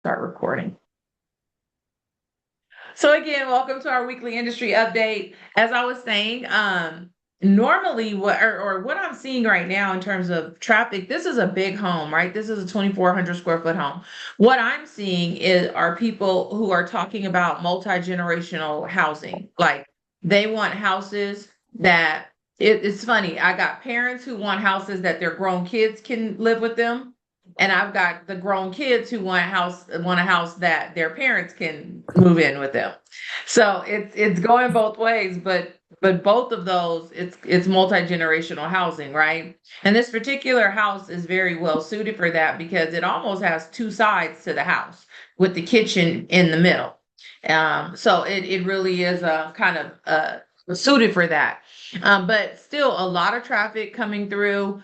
Start recording. So again, welcome to our weekly industry update. As I was saying, normally what I'm seeing right now in terms of traffic, this is a big home, right? This is a 2,400 square foot home. What I'm seeing are people who are talking about multi-generational housing. Like they want houses that it's funny. I got parents who want houses that their grown kids can live with them. And I've got the grown kids who want a house that their parents can move in with them. So it's going both ways, but both of those it's multi-generational housing, right? And this particular house is very well suited for that because it almost has two sides to the house with the kitchen in the middle. So it really is a kind of suited for that. But still a lot of traffic coming through.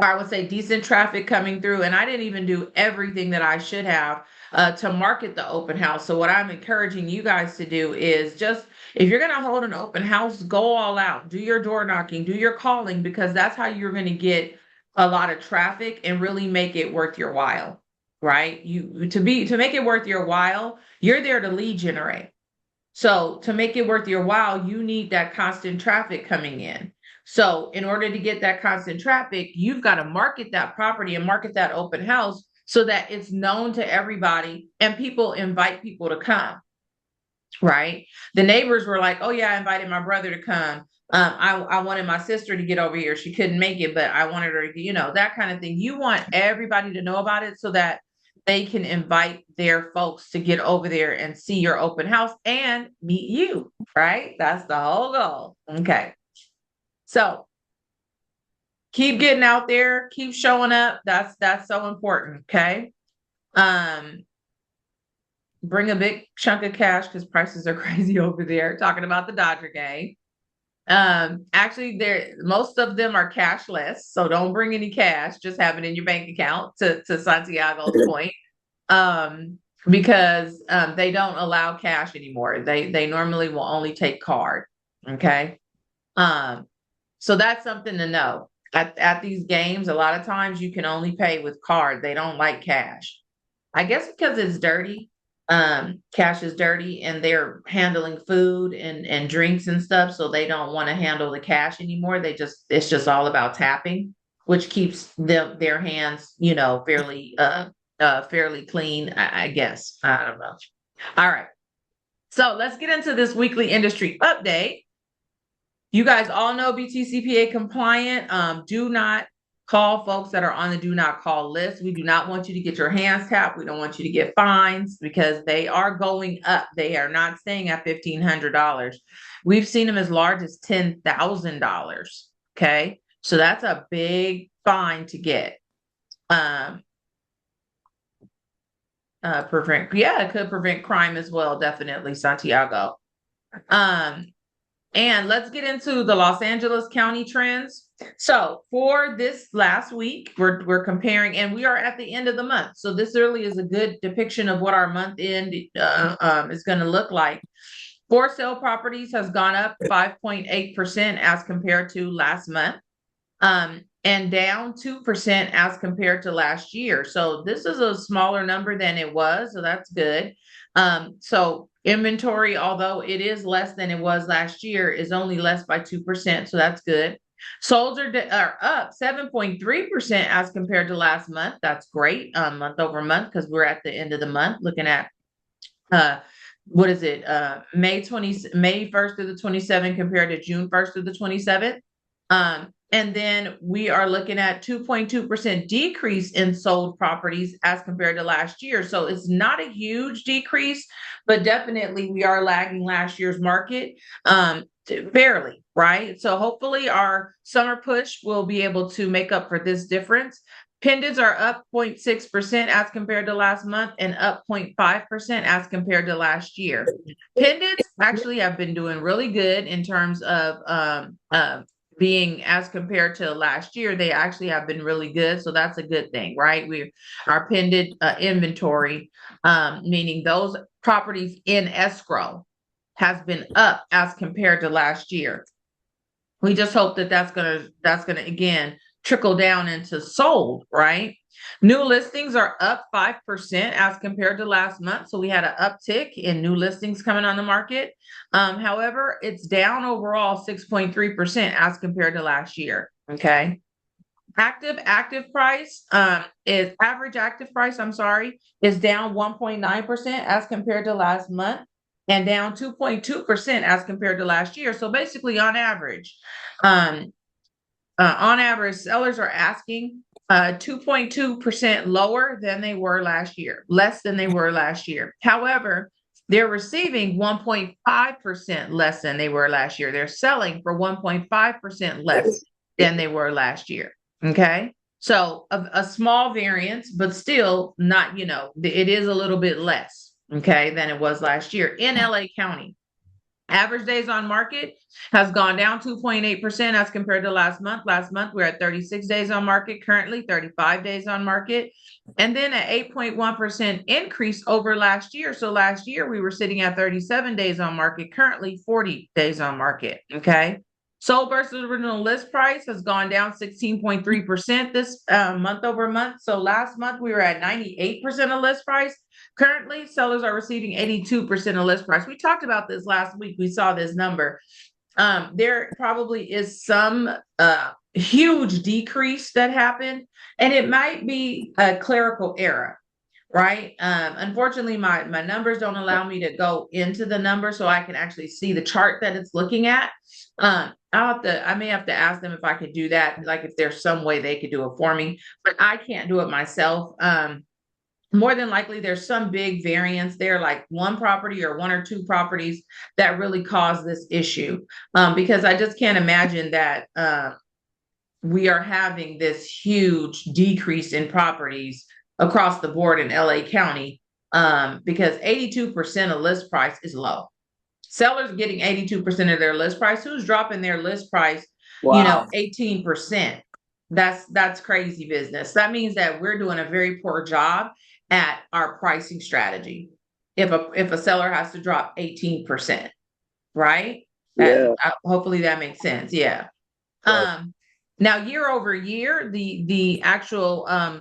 Or I would say decent traffic coming through. And I didn't even do everything that I should have to market the open house. So what I'm encouraging you guys to do is just if you're going to hold an open house, go all out, do your door knocking, do your calling, because that's how you're going to get a lot of traffic and really make it worth your while, right? To make it worth your while, you're there to lead generate. So to make it worth your while, you need that constant traffic coming in. So in order to get that constant traffic, you've got to market that property and market that open house so that it's known to everybody and people invite people to come, right? The neighbors were like, oh yeah, I invited my brother to come. I wanted my sister to get over here. She couldn't make it, but I wanted her to, that kind of thing. You want everybody to know about it so that they can invite their folks to get over there and see your open house and meet you, right? That's the whole goal. Okay. So keep getting out there, keep showing up. That's so important. Okay. Um, bring a big chunk of cash because prices are crazy over there. Talking about the Dodger game. Actually, there most of them are cashless, so don't bring any cash. Just have it in your bank account. To Santiago's point, because they don't allow cash anymore. They normally will only take card. Okay, um, so that's something to know. At these games, a lot of times you can only pay with card. They don't like cash. I guess because it's dirty. Cash is dirty and they're handling food and drinks and stuff, so they don't want to handle the cash anymore. It's just all about tapping, which keeps their hands, fairly clean, I guess. I don't know. All right. So let's get into this weekly industry update. You guys all know BTCPA compliant. Do not call folks that are on the do not call list. We do not want you to get your hands tapped. We don't want you to get fines because they are going up. They are not staying at $1,500. We've seen them as large as $10,000. Okay. So that's a big fine to get. It could prevent crime as well. Definitely, Santiago. Um, and let's get into the Los Angeles County trends. So for this last week, we're comparing, and we are at the end of the month. So this really is a good depiction of what our month end is going to look like. For sale properties has gone up 5.8% as compared to last month, and down 2% as compared to last year. So this is a smaller number than it was. So that's good. So inventory, although it is less than it was last year, is only less by 2%. So that's good. Solds are up 7.3% as compared to last month. That's great, month over month, because we're at the end of the month looking at uh what is it? May 1st through the 27th compared to June 1st through the 27th. And then we are looking at 2.2% decrease in sold properties as compared to last year. So it's not a huge decrease, but definitely we are lagging last year's market fairly, right? So hopefully our summer push will be able to make up for this difference. Pendants are up 0.6% as compared to last month and up 0.5% as compared to last year. Pendants actually have been doing really good in terms of being as compared to last year. They actually have been really good. So that's a good thing, right? Our pendant inventory, meaning those properties in escrow has been up as compared to last year. We just hope that that's gonna again trickle down into sold, right? New listings are up 5% as compared to last month. So we had an uptick in new listings coming on the market. However, it's down overall 6.3% as compared to last year. Okay. Active price is average active price, I'm sorry, is down 1.9% as compared to last month and down 2.2% as compared to last year. So basically um, on average, sellers are asking 2.2% lower than they were last year, less than they were last year. However, they're receiving 1.5% less than they were last year. They're selling for 1.5% less than they were last year. Okay. So a small variance, but still not, it is a little bit less, okay, than it was last year in LA County. Average days on market has gone down 2.8% as compared to last month. Last month, we're at 36 days on market, currently 35 days on market, and then an 8.1% increase over last year. So last year, we were sitting at 37 days on market, currently 40 days on market. Okay. Sold versus original list price has gone down 16.3% this month over month. So last month, we were at 98% of list price. Currently, sellers are receiving 82% of list price. We talked about this last week. We saw this number. There probably is some huge decrease that happened, and it might be a clerical error, right? Unfortunately, my numbers don't allow me to go into the number so I can actually see the chart that it's looking at. I may have to ask them if I could do that, like if there's some way they could do it for me, but I can't do it myself. More than likely there's some big variance there, like one property or one or two properties that really cause this issue. Because I just can't imagine that we are having this huge decrease in properties across the board in LA County, because 82% of list price is low. Sellers getting 82% of their list price. Who's dropping their list price? Wow. 18%. That's crazy business. That means that we're doing a very poor job at our pricing strategy. If a seller has to drop 18%, right? Yeah. Hopefully that makes sense. Yeah. Right. Now year over year, the actual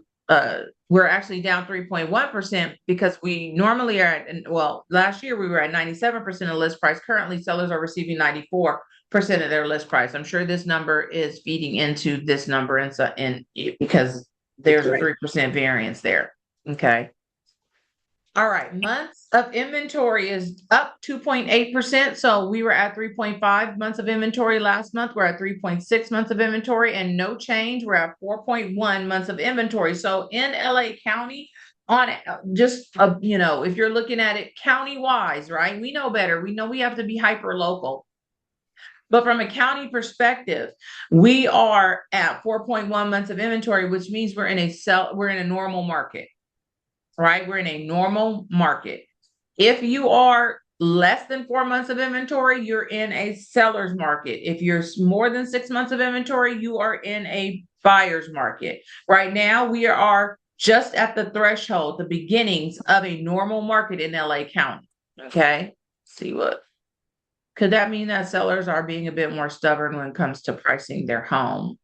we're actually down 3.1% because we normally are at, well, last year we were at 97% of list price. Currently, sellers are receiving 94% of their list price. I'm sure this number is feeding into this number, and because there's a 3% variance there. Okay. All right. Months of inventory is up 2.8%. So we were at 3.5 months of inventory last month. We're at 3.6 months of inventory and no change. We're at 4.1 months of inventory. So in LA County, on just, if you're looking at it county wise, right? We know better. We know we have to be hyper local. But from a county perspective, we are at 4.1 months of inventory, which means we're in a normal market. Right? We're in a normal market. If you are less than 4 months of inventory, you're in a seller's market. If you're more than 6 months of inventory, you are in a buyer's market. Right now, we are just at the threshold, the beginnings of a normal market in LA County. Okay. Could that mean that sellers are being a bit more stubborn when it comes to pricing their home?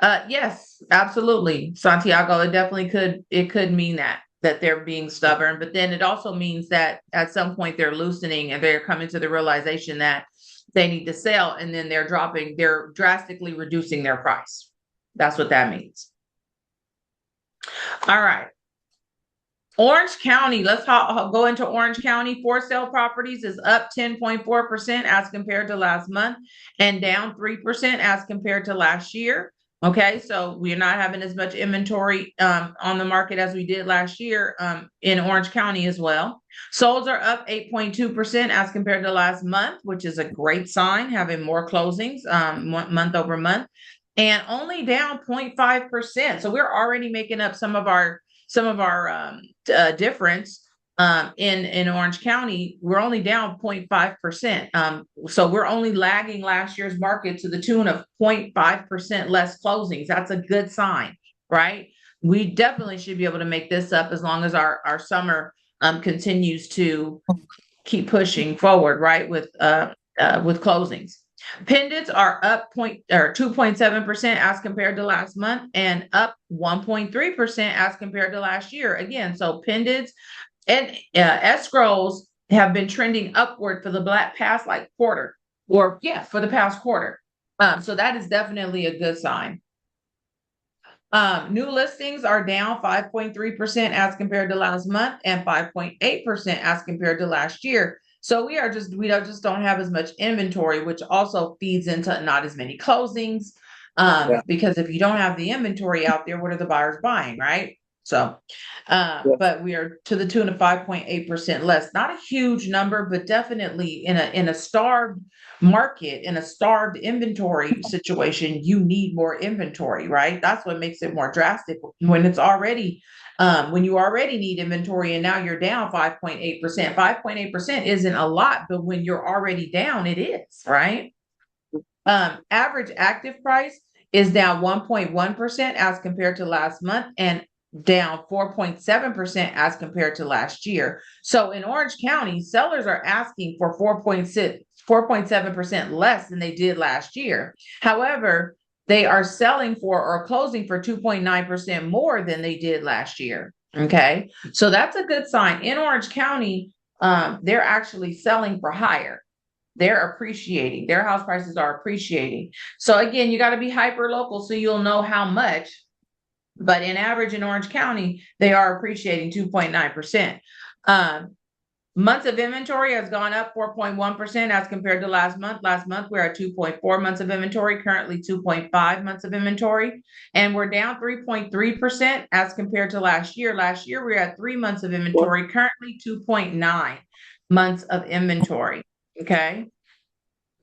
Yes, absolutely, Santiago. It could mean that they're being stubborn, but then it also means that at some point they're loosening and they're coming to the realization that they need to sell, and then they're drastically reducing their price. That's what that means. All right. Orange County, let's go into Orange County. For sale properties is up 10.4% as compared to last month and down 3% as compared to last year. Okay, so we're not having as much inventory on the market as we did last year in Orange County as well. Solds are up 8.2% as compared to last month, which is a great sign, having more closings month over month, and only down 0.5%. So we're already making up some of our difference in Orange County. We're only down 0.5%. So we're only lagging last year's market to the tune of 0.5% less closings. That's a good sign, right? We definitely should be able to make this up as long as our summer continues to keep pushing forward, right? With closings. Pendants are up 2.7% as compared to last month and up 1.3% as compared to last year. Again, so pendants and escrows have been trending upward for the past like quarter, or yeah, for the past quarter. So that is definitely a good sign. New listings are down 5.3% as compared to last month and 5.8% as compared to last year. So we just don't have as much inventory, which also feeds into not as many closings. Because if you don't have the inventory out there, what are the buyers buying, right? So, but we are to the tune of 5.8% less. Not a huge number, but definitely in a starved market, in a starved inventory situation, you need more inventory, right? That's what makes it more drastic when it's already when you already need inventory and now you're down 5.8%. 5.8% isn't a lot, but when you're already down, it is, right? Average active price is down 1.1% as compared to last month and down 4.7% as compared to last year. So in Orange County, sellers are asking for 4.7% less than they did last year. However, they are selling for or closing for 2.9% more than they did last year. Okay. So that's a good sign. In Orange County, they're actually selling for higher. They're appreciating. Their house prices are appreciating. So again, you got to be hyper local so you'll know how much. But in average in Orange County, they are appreciating 2.9%. Months of inventory has gone up 4.1% as compared to last month. Last month, we're at 2.4 months of inventory, currently 2.5 months of inventory. And we're down 3.3% as compared to last year. Last year, we were at 3 months of inventory, currently 2.9 months of inventory. Okay.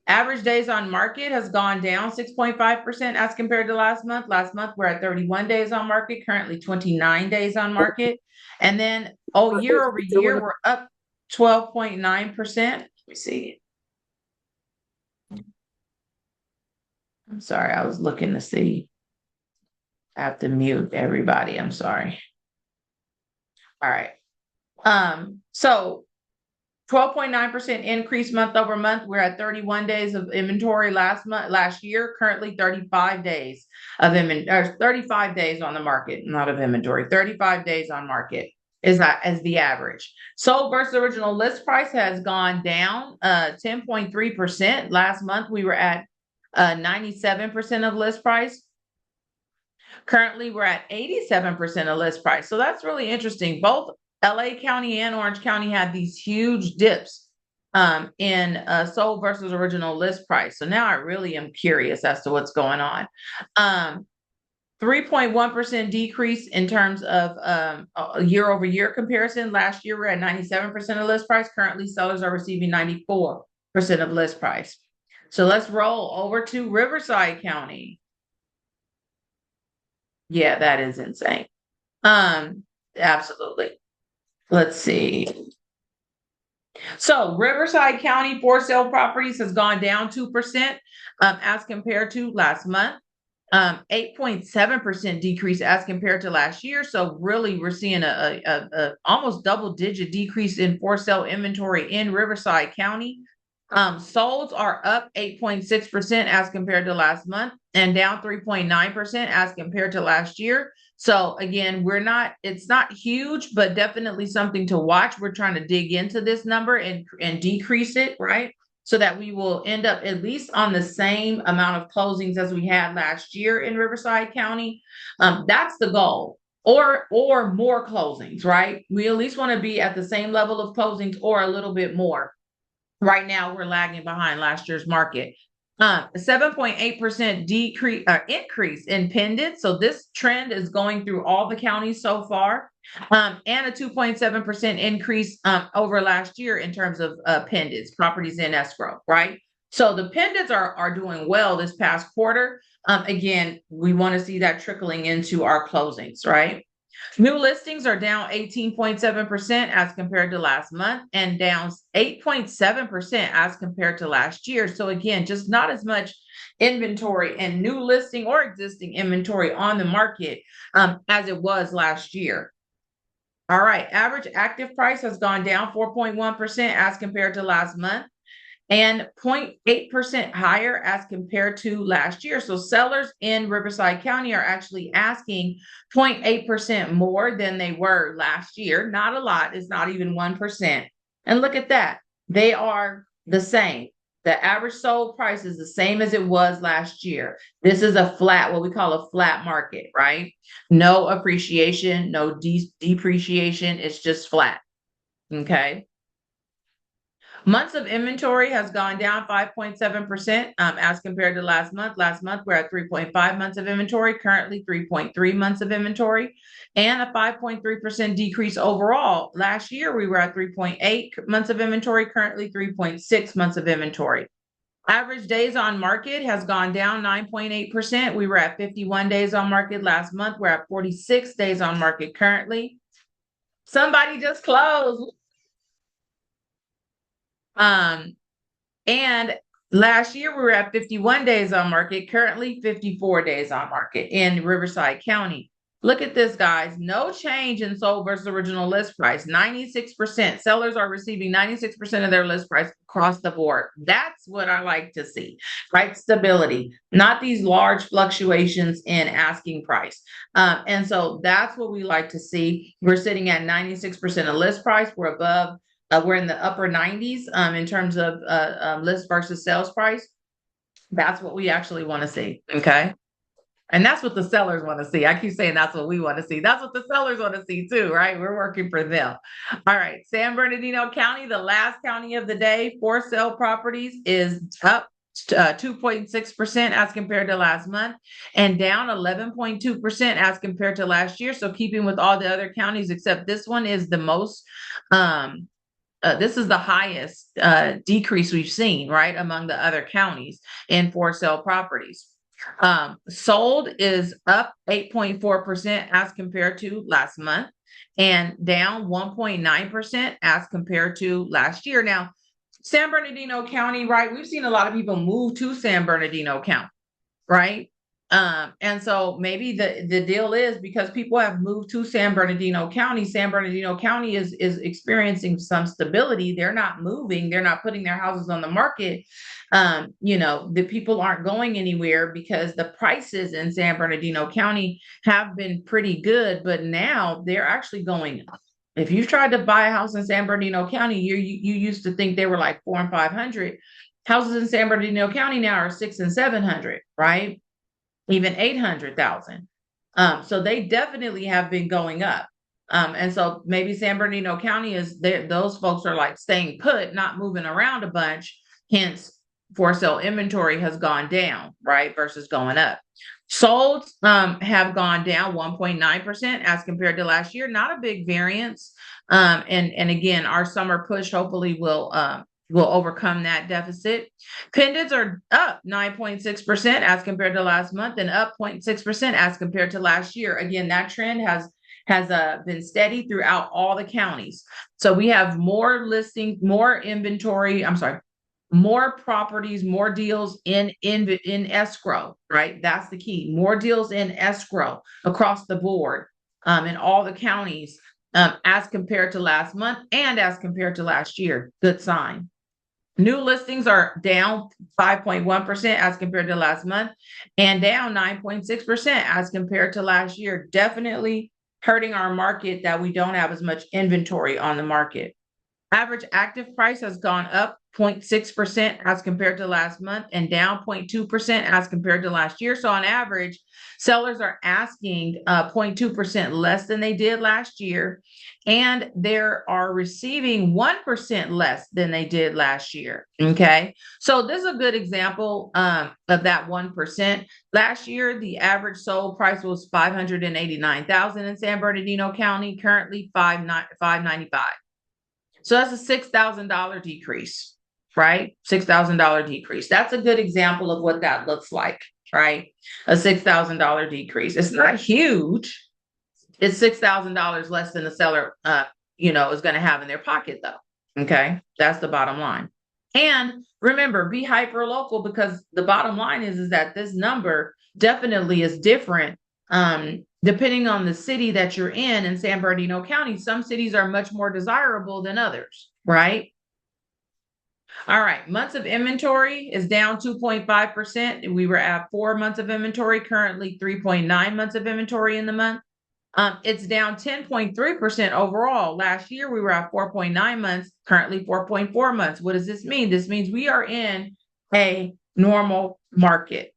Average days on market has gone down 6.5% as compared to last month. Last month, we're at 31 days on market, currently 29 days on market. And then, year over year, we're up 12.9%. Let me see. I'm sorry, I was looking to see. I have to mute everybody. I'm sorry. All right. So 12.9% increase month over month. We're at 31 days of inventory last year, currently 35 days of inventory, 35 days on the market, not of inventory, 35 days on market is that as the average. Sold versus original list price has gone down 10.3%. Last month we were at 97% of list price. Currently we're at 87% of list price. So that's really interesting. Both LA County and Orange County had these huge dips in sold versus original list price. So now I really am curious as to what's going on. 3.1% decrease in terms of a year over year comparison. Last year, we're at 97% of list price. Currently, sellers are receiving 94% of list price. So let's roll over to Riverside County. Yeah, that is insane. Absolutely. Let's see. So Riverside County for sale properties has gone down 2% as compared to last month. 8.7% decrease as compared to last year. So really we're seeing a almost double-digit decrease in for sale inventory in Riverside County. Solds are up 8.6% as compared to last month and down 3.9% as compared to last year. So again, it's not huge, but definitely something to watch. We're trying to dig into this number and decrease it, right? So that we will end up at least on the same amount of closings as we had last year in Riverside County. That's the goal. Or more closings, right? We at least want to be at the same level of closings or a little bit more. Right now, we're lagging behind last year's market. 7.8% increase in pendants. So this trend is going through all the counties so far. And a 2.7% increase over last year in terms of pendants, properties in escrow, right? So the pendants are doing well this past quarter. Again, we want to see that trickling into our closings, right? New listings are down 18.7% as compared to last month and down 8.7% as compared to last year. So again, just not as much inventory and new listing or existing inventory on the market as it was last year. All right, average active price has gone down 4.1% as compared to last month and 0.8% higher as compared to last year. So sellers in Riverside County are actually asking 0.8% more than they were last year. Not a lot, it's not even 1%. And look at that, they are the same. The average sold price is the same as it was last year. This is a flat, what we call a flat market, right? No appreciation, no depreciation. It's just flat. Okay. Months of inventory has gone down 5.7% as compared to last month. Last month, we're at 3.5 months of inventory, currently 3.3 months of inventory, and a 5.3% decrease overall. Last year, we were at 3.8 months of inventory, currently 3.6 months of inventory. Average days on market has gone down 9.8%. We were at 51 days on market last month. We're at 46 days on market currently. Somebody just closed. Um, and last year we were at 51 days on market, currently 54 days on market in Riverside County. Look at this, guys. No change in sold versus original list price. 96%. Sellers are receiving 96% of their list price across the board. That's what I like to see, right? Stability, not these large fluctuations in asking price. And so that's what we like to see. We're sitting at 96% of list price. We're above we're in the upper 90s in terms of list versus sales price. That's what we actually want to see. Okay. And that's what the sellers want to see. I keep saying that's what we want to see. That's what the sellers want to see too, right? We're working for them. All right. San Bernardino County, the last county of the day for sale properties, is up 2.6% as compared to last month and down 11.2% as compared to last year. So keeping with all the other counties, except this one is the most this is the highest decrease we've seen, right, among the other counties in for sale properties. Sold is up 8.4% as compared to last month and down 1.9% as compared to last year. Now, San Bernardino County, right, we've seen a lot of people move to San Bernardino County, right? And so maybe the deal is because people have moved to San Bernardino County is experiencing some stability. They're not moving, they're not putting their houses on the market. The people aren't going anywhere because the prices in San Bernardino County have been pretty good, but now they're actually going up. If you tried to buy a house in San Bernardino County, you used to think they were like 400 and 500. Houses in San Bernardino County now are 600 and 700, right? Even 800,000. So they definitely have been going up. And so maybe San Bernardino County is there. Those folks are like staying put, not moving around a bunch. Hence, for sale inventory has gone down, right? Versus going up. Sold have gone down 1.9% as compared to last year. Not a big variance. And again, our summer push hopefully will overcome that deficit. Pendants are up 9.6% as compared to last month and up 0.6% as compared to last year. Again, that trend has been steady throughout all the counties. So we have more listings, more inventory. I'm sorry, more properties, more deals in escrow, right? That's the key. More deals in escrow across the board in all the counties as compared to last month and as compared to last year. Good sign. New listings are down 5.1% as compared to last month and down 9.6% as compared to last year. Definitely hurting our market that we don't have as much inventory on the market. Average active price has gone up 0.6% as compared to last month and down 0.2% as compared to last year. So on average, sellers are asking 0.2% less than they did last year, and they are receiving 1% less than they did last year. Okay, so this is a good example of that 1%. Last year, the average sold price was $589,000 in San Bernardino County, currently $595,000. So that's a $6,000 decrease, right? $6,000 decrease. That's a good example of what that looks like, right? A $6,000 decrease. It's not huge. It's $6,000 less than the seller, is going to have in their pocket, though. Okay, that's the bottom line. And remember, be hyper local, because the bottom line is that this number definitely is different. Depending on the city that you're in San Bernardino County, some cities are much more desirable than others, right? All right, months of inventory is down 2.5%. We were at 4 months of inventory, currently 3.9 months of inventory in the month. It's down 10.3% overall. Last year, we were at 4.9 months, currently 4.4 months. What does this mean? This means we are in a normal market.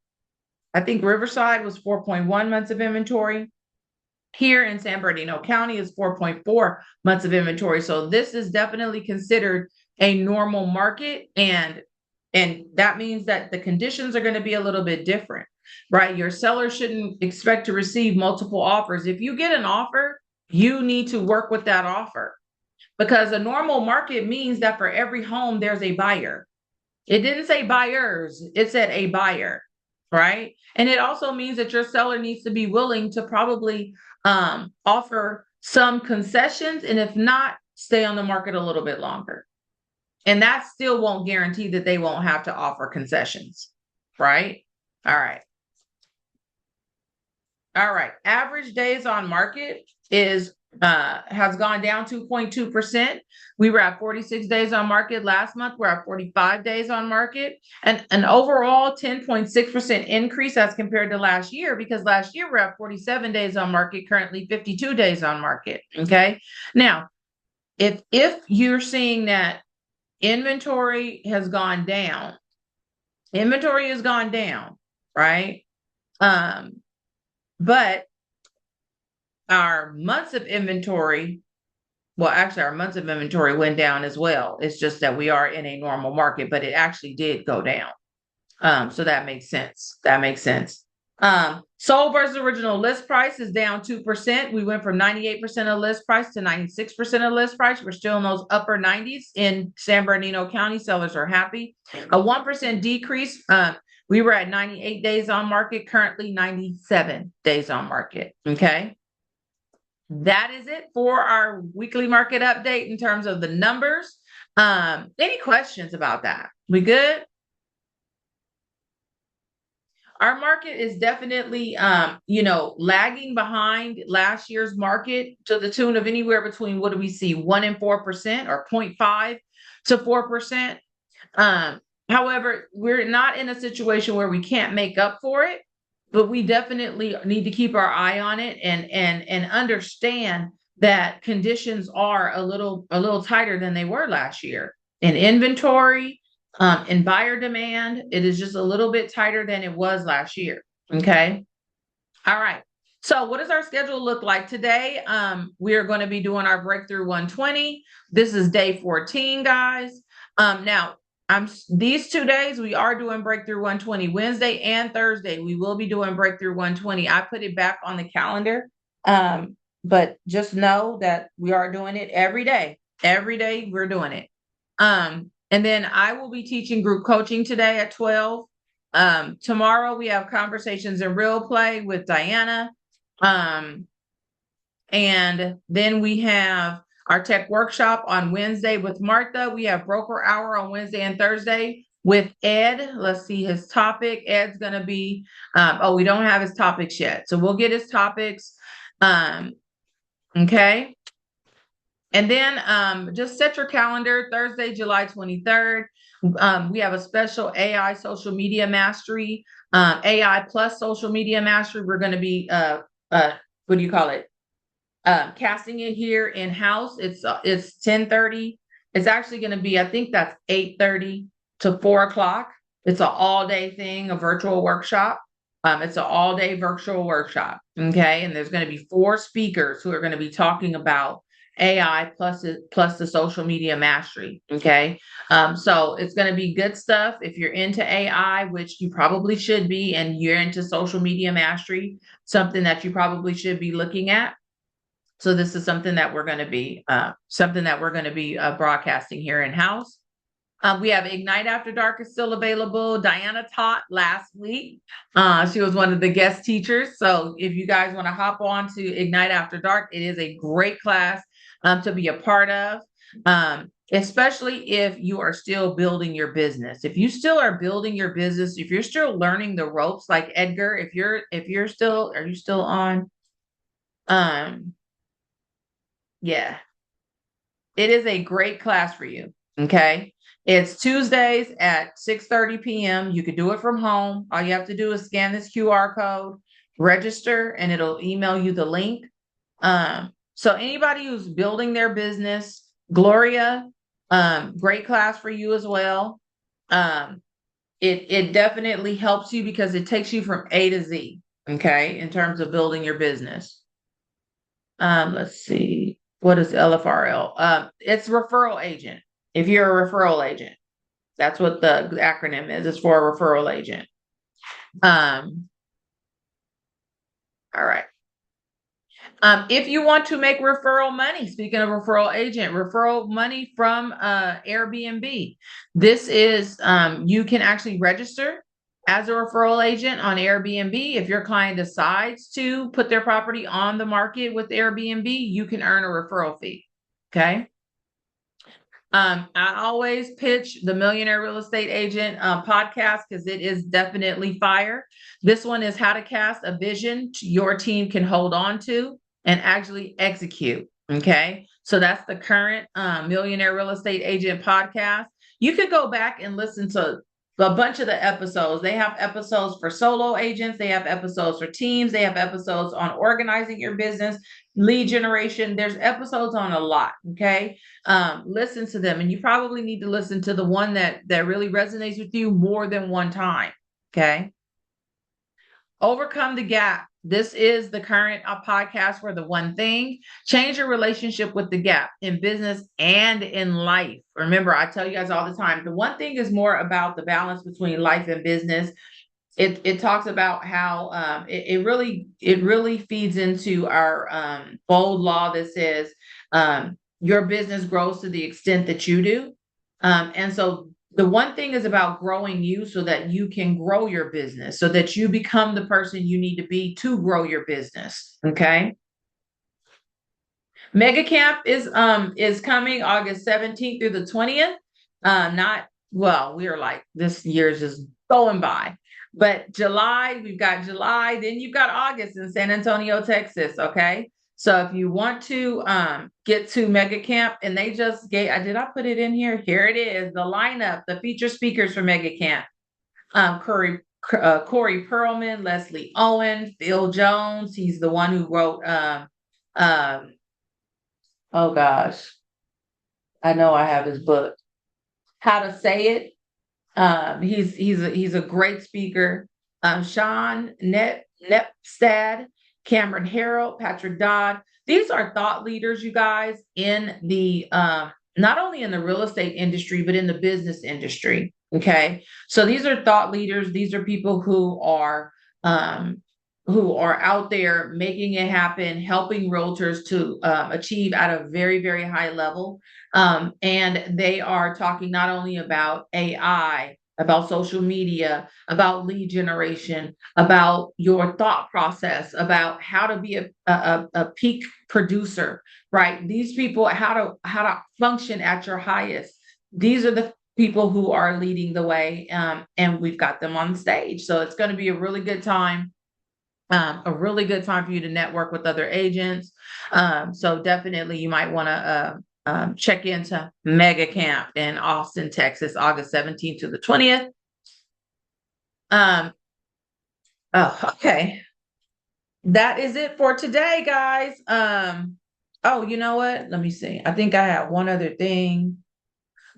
I think Riverside was 4.1 months of inventory. Here in San Bernardino County is 4.4 months of inventory. So this is definitely considered a normal market. And that means that the conditions are going to be a little bit different, right? Your seller shouldn't expect to receive multiple offers. If you get an offer, you need to work with that offer, because a normal market means that for every home, there's a buyer. It didn't say buyers, it said a buyer, right? And it also means that your seller needs to be willing to probably offer some concessions, and if not, stay on the market a little bit longer. And that still won't guarantee that they won't have to offer concessions, right? All right. All right. Average days on market is has gone down 2.2%. We were at 46 days on market last month. We're at 45 days on market, and an overall 10.6% increase as compared to last year, because last year we're at 47 days on market, currently 52 days on market. Okay. Now, if you're seeing that inventory has gone down, right? But our months of inventory, well, actually, our months of inventory went down as well. It's just that we are in a normal market, but it actually did go down. So that makes sense. Sold versus original list price is down 2%. We went from 98% of list price to 96% of list price. We're still in those upper 90s in San Bernardino County. Sellers are happy. A 1% decrease. We were at 98 days on market, currently 97 days on market. Okay. That is it for our weekly market update in terms of the numbers. Any questions about that? We good? Our market is definitely, lagging behind last year's market to the tune of anywhere between, what do we see, 1% and 4%, or 0.5 to 4%. However, we're not in a situation where we can't make up for it, but we definitely need to keep our eye on it and understand that conditions are a little tighter than they were last year in inventory. In buyer demand, it is just a little bit tighter than it was last year. Okay. All right. So what does our schedule look like today? We are going to be doing our breakthrough 120. This is day 14, guys. Now, these 2 days we are doing breakthrough 120. Wednesday and Thursday we will be doing breakthrough 120. I put it back on the calendar, but just know that we are doing it every day. Every day we're doing it. And then I will be teaching group coaching today at 12. Tomorrow we have conversations in real play with Diana. And then we have our tech workshop on Wednesday with Martha. We have broker hour on Wednesday and Thursday with Ed. Let's see his topic. Ed's going to be, we don't have his topics yet. So we'll get his topics. Okay. And then just set your calendar, Thursday, July 23rd. We have a special AI social media mastery, AI plus social media mastery. We're going to be, what do you call it? Casting it here in-house. It's 10:30. It's actually going to be, I think that's 8:30 to 4 o'clock. It's an all-day thing, a virtual workshop. It's an all-day virtual workshop. Okay. And there's going to be 4 speakers who are going to be talking about AI plus the social media mastery. Okay. So it's going to be good stuff. If you're into AI, which you probably should be, and you're into social media mastery, something that you probably should be looking at. So this is something that we're going to be broadcasting here in-house. We have Ignite After Dark is still available. Diana taught last week. She was one of the guest teachers. So if you guys want to hop on to Ignite After Dark, it is a great class to be a part of, especially if you are still building your business. If you still are building your business, if you're still learning the ropes, like Edgar, are you still on? Yeah, it is a great class for you. Okay. It's Tuesdays at 6:30 p.m. You could do it from home. All you have to do is scan this QR code, register, and it'll email you the link. So anybody who's building their business, Gloria, great class for you as well. Um, it definitely helps you because it takes you from A to Z, okay, in terms of building your business. Let's see. What is LFRL? It's referral agent. If you're a referral agent, that's what the acronym is. It's for a referral agent. Um, all right. If you want to make referral money, speaking of referral agent, referral money from Airbnb, this is you can actually register as a referral agent on Airbnb. If your client decides to put their property on the market with Airbnb, you can earn a referral fee. Okay. I always pitch the Millionaire Real Estate Agent podcast because it is definitely fire. This one is how to cast a vision your team can hold on to and actually execute. Okay. So that's the current Millionaire Real Estate Agent podcast. You could go back and listen to a bunch of the episodes. They have episodes for solo agents, they have episodes for teams, they have episodes on organizing your business, lead generation. There's episodes on a lot. Okay. Listen to them, and you probably need to listen to the one that really resonates with you more than one time. Okay. Overcome the gap. This is the current podcast for the one thing. Change your relationship with the gap in business and in life. Remember, I tell you guys all the time, the one thing is more about the balance between life and business. It talks about how it really feeds into our bold law that says your business grows to the extent that you do. And so the one thing is about growing you so that you can grow your business, so that you become the person you need to be to grow your business. Okay. Mega Camp is coming August 17th through the 20th. Not well, we are like this year's just going by. But July, we've got July, then you've got August in San Antonio, Texas. Okay. So if you want to get to Mega Camp, and they just gave, did I put it in here? Here it is, the lineup, the feature speakers for Mega Camp. Corey Perlman, Leslie Owen, Phil Jones. He's the one who wrote um, oh gosh, I know I have his book, How to Say It. He's a great speaker. Sean Nepstad, Cameron Harrell, Patrick Dodd. These are thought leaders, you guys, in the not only in the real estate industry, but in the business industry. Okay. So these are thought leaders. These are people who are out there making it happen, helping realtors to achieve at a very, very high level. And they are talking not only about AI, about social media, about lead generation, about your thought process, about how to be a peak producer, right? These people, how to function at your highest. These are the people who are leading the way, and we've got them on stage. So it's going to be a really good time. A really good time for you to network with other agents. So definitely you might want to check into Mega Camp in Austin, Texas, August 17th to the 20th. Oh, okay. That is it for today, guys. Oh, you know what? Let me see. I think I have one other thing.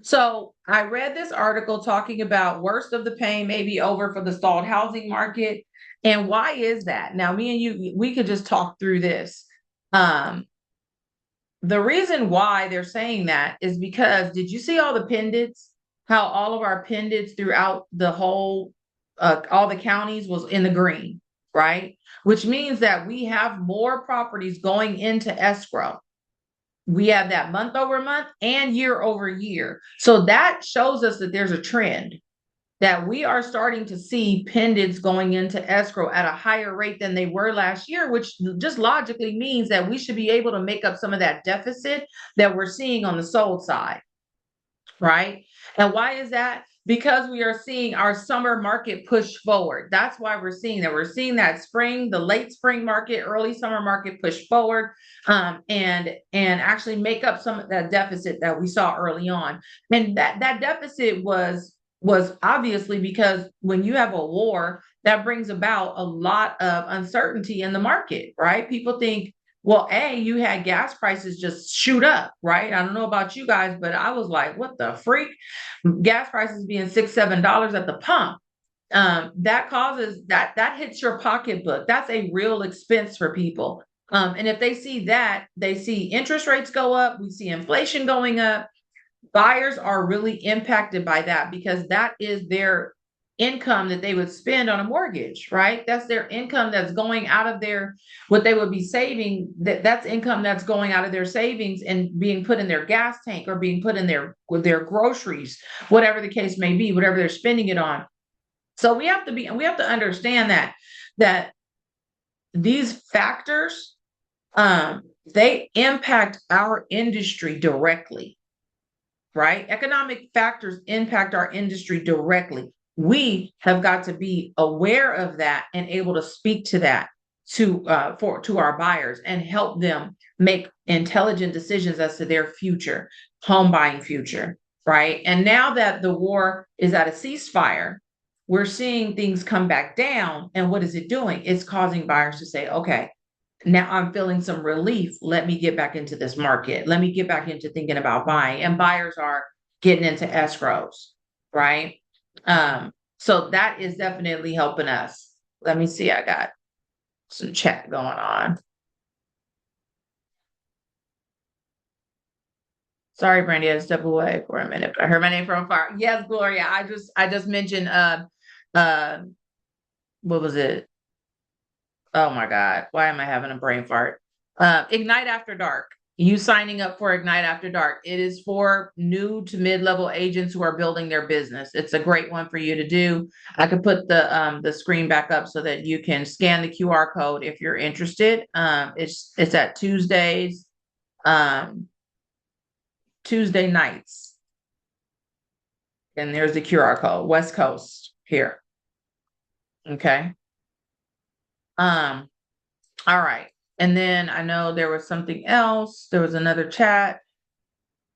So I read this article talking about worst of the pain may be over for the stalled housing market. And why is that? Now, me and you, we could just talk through this. The reason why they're saying that is because did you see all the pendants? How all of our pendants throughout the whole, all the counties was in the green, right? Which means that we have more properties going into escrow. We have that month over month and year over year. So that shows us that there's a trend, that we are starting to see pendants going into escrow at a higher rate than they were last year, which just logically means that we should be able to make up some of that deficit that we're seeing on the sold side, right? And why is that? because we are seeing our summer market push forward. That's why we're seeing that. We're seeing that spring, the late spring market, early summer market push forward, and actually make up some of that deficit that we saw early on. And that deficit was obviously because when you have a war, that brings about a lot of uncertainty in the market, right? People think, well, you had gas prices just shoot up, right? I don't know about you guys, but I was like, what the freak? Gas prices being $6, $7 at the pump. That causes that hits your pocketbook. That's a real expense for people. And if they see that, they see interest rates go up, we see inflation going up. Buyers are really impacted by that because that is their income that they would spend on a mortgage, right? That's their income that's going out of their what they would be saving. That's income that's going out of their savings and being put in their gas tank or being put in their groceries, whatever the case may be, whatever they're spending it on. So we have to understand that these factors they impact our industry directly, right? Economic factors impact our industry directly. We have got to be aware of that and able to speak to that to our buyers and help them make intelligent decisions as to their future, home buying future, right? And now that the war is at a ceasefire, we're seeing things come back down. And what is it doing? It's causing buyers to say, okay, now I'm feeling some relief. Let me get back into this market. Let me get back into thinking about buying. And buyers are getting into escrows, right? So that is definitely helping us. Let me see. I got some chat going on. Sorry, Brandy, I had to step away for a minute, but I heard my name from afar. Yes, Gloria. I just mentioned what was it? Oh my God, why am I having a brain fart? Ignite After Dark. You signing up for Ignite After Dark. It is for new to mid-level agents who are building their business. It's a great one for you to do. I could put the screen back up so that you can scan the QR code if you're interested. It's at Tuesdays, Tuesday nights. And there's the QR code, West Coast here. Okay. All right. And then I know there was something else. There was another chat.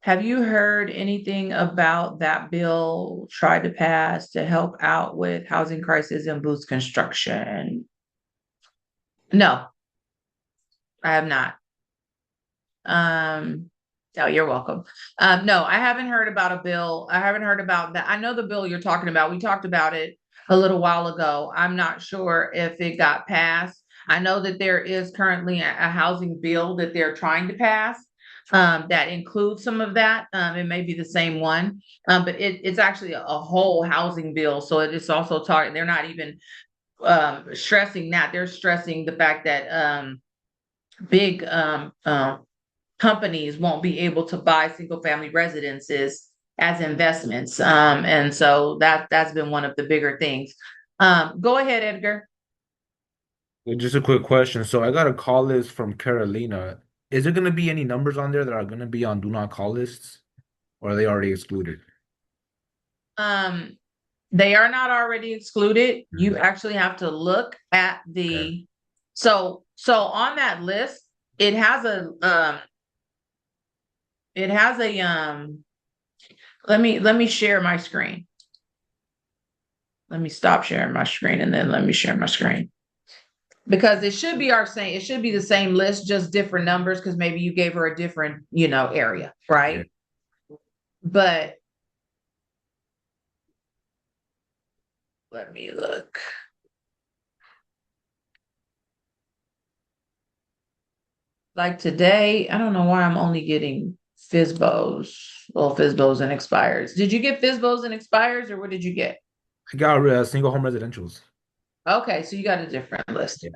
Have you heard anything about that bill tried to pass to help out with housing crisis and boost construction? No, I have not. Oh, you're welcome. No, I haven't heard about a bill. I haven't heard about that. I know the bill you're talking about. We talked about it a little while ago. I'm not sure if it got passed. I know that there is currently a housing bill that they're trying to pass that includes some of that. It may be the same one, but it's actually a whole housing bill. So it is also talking, they're not even stressing that. They're stressing the fact that big companies won't be able to buy single family residences as investments. And so that's been one of the bigger things. Go ahead, Edgar. Just a quick question. So I got a call list from Carolina. Is there going to be any numbers on there that are going to be on do not call lists, or are they already excluded? Um, they are not already excluded. You Mhm. actually have to look at Okay. so on that list, it has a let me share my screen. Let me stop sharing my screen and then let me share my screen. Because it should be the same list, just different numbers, because maybe you gave her a different, area, Yeah. right? But let me look. Like today, I don't know why I'm only getting FISBOs, well, FISBOs and expires. Did you get FISBOs and expires, or what did you get? I got single home residentials. Okay, so you got a different list. Yeah.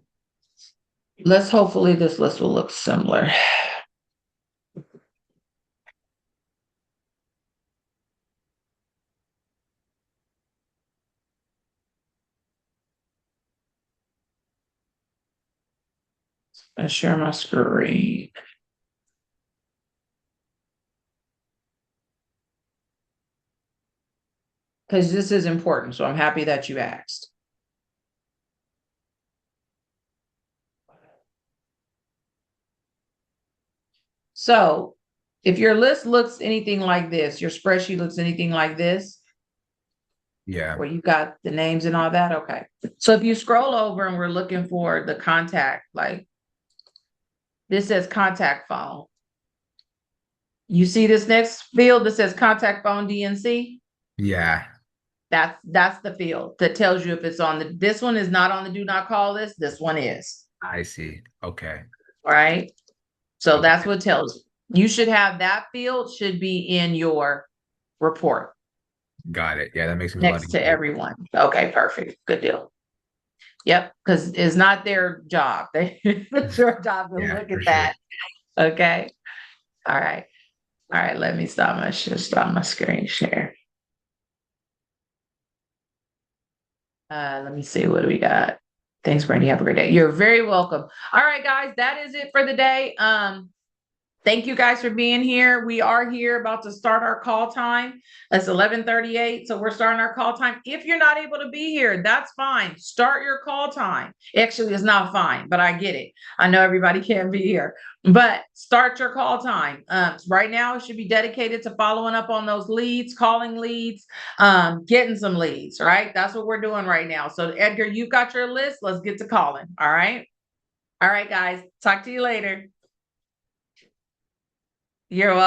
Let's hopefully this list will look similar. I share my screen. because this is important. So I'm happy that you asked. So if your list looks anything like this, your spreadsheet looks anything like this, Yeah. where you got the names and all that, okay. So if you scroll over and we're looking for the contact, like this says contact phone. You see this next field that says contact phone DNC? Yeah. That's the field that tells you if it's on the, this one is not on the do not call list, this one is, I see. Okay. all right? So that's Okay. what tells you. You should have that field should be in your report Got it. Yeah, that makes me a lot next to easier. everyone. Okay, perfect. Good deal. Yep, because it's not their job. It's your job to Yeah, look for at sure. that. Okay. All right. All right. Let me stop my screen share. Let me see. What do we got? Thanks, Brandy. Have a great day. You're very welcome. All right, guys. That is it for the day. Thank you guys for being here. We are here about to start our call time. It's 11:38, so we're starting our call time. If you're not able to be here, that's fine. Start your call time. Actually, it's not fine, but I get it. I know everybody can't be here, but start your call time. Right now, it should be dedicated to following up on those leads, calling leads, getting some leads, right? That's what we're doing right now. So, Edgar, you've got your list. Let's get to calling. All right. All right, guys. Talk to you later. You're welcome.